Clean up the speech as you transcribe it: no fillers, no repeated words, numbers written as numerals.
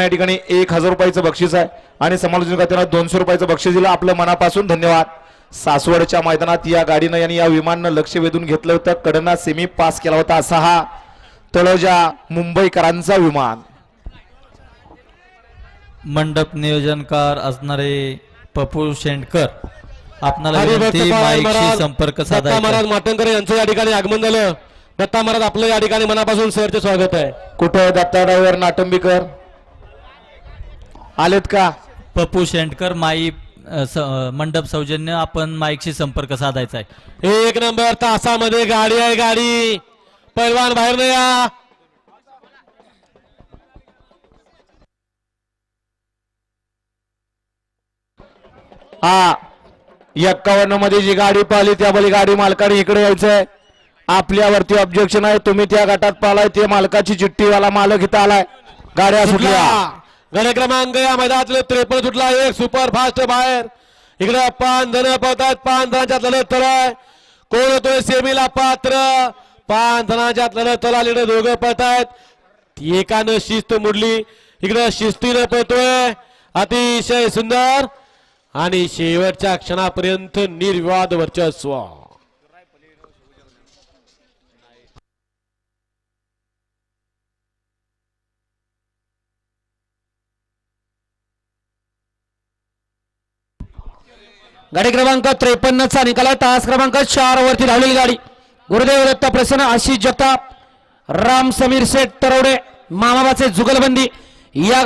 या ठिकाणी 1000 रुपयाचं बक्षीस आहे आणि समालोचन करताना 200 रुपयाचं बक्षीस दिलं. आपलं मनापासून धन्यवाद. सासवडच्या मैदानात या गाडीनं आणि या विमानानं लक्ष वेधून घेतलं होतं. कडना सेमी पास केला होता. असा हा तळोजा मुंबईकरांचा विमान. मंडप नियोजनकार असणारे पप्पू शेंडकर आपणाला विनंती माईकशी संपर्क साधायचा. महाराज माटंकर यांचं या ठिकाणी आगमन झालं. दत्ता महाराज आपलं या ठिकाणी मनापासून सरचे स्वागत आहे. कुठे दत्ता ड्रायव्हर नाटंबीकर आलेत का? पप्पू शेंडकर माई मंडप सौजन्य आपण माईकशी संपर्क साधायचा आहे. 1 नंबर तासामध्ये गाडी आहे. गाडी पैलवान बाहेर नाही या. हा 51 मध्ये जी गाडी पाहिली त्या बैल गाडी मालकाने इकडे यायचंय. आपल्यावरती ऑब्जेक्शन आहे. तुम्ही त्या गटात पाहिलाय ते मालकाची चिठ्ठीवाला मालक इथं आलाय. गाड्या सुटल्या. गड क्रमांक या मैदानातले 53 सुटला. एक सुपर फास्ट बाहेर. इकडे 5 जण पळतात. 5 जणांच्या लढत तलाय. कोण होतोय सेमीला पात्र? 5 जणांच्या लढत तला. इकडे दोघं पळतायत. एकानं शिस्त मोडली. इकडे शिस्तीनं पळतोय. अतिशय सुंदर आणि शेवटच्या क्षणापर्यंत निर्विवाद वर्चस्व. गाडी क्रमांक 53 चा निकाल आहे. तास क्रमांक 4 वरती धावलेली गाडी गुरुदेव दत्त प्रसन्न आशिष जगताप राम समीर शेठ तरवडे मामाबाचे जुगलबंदी या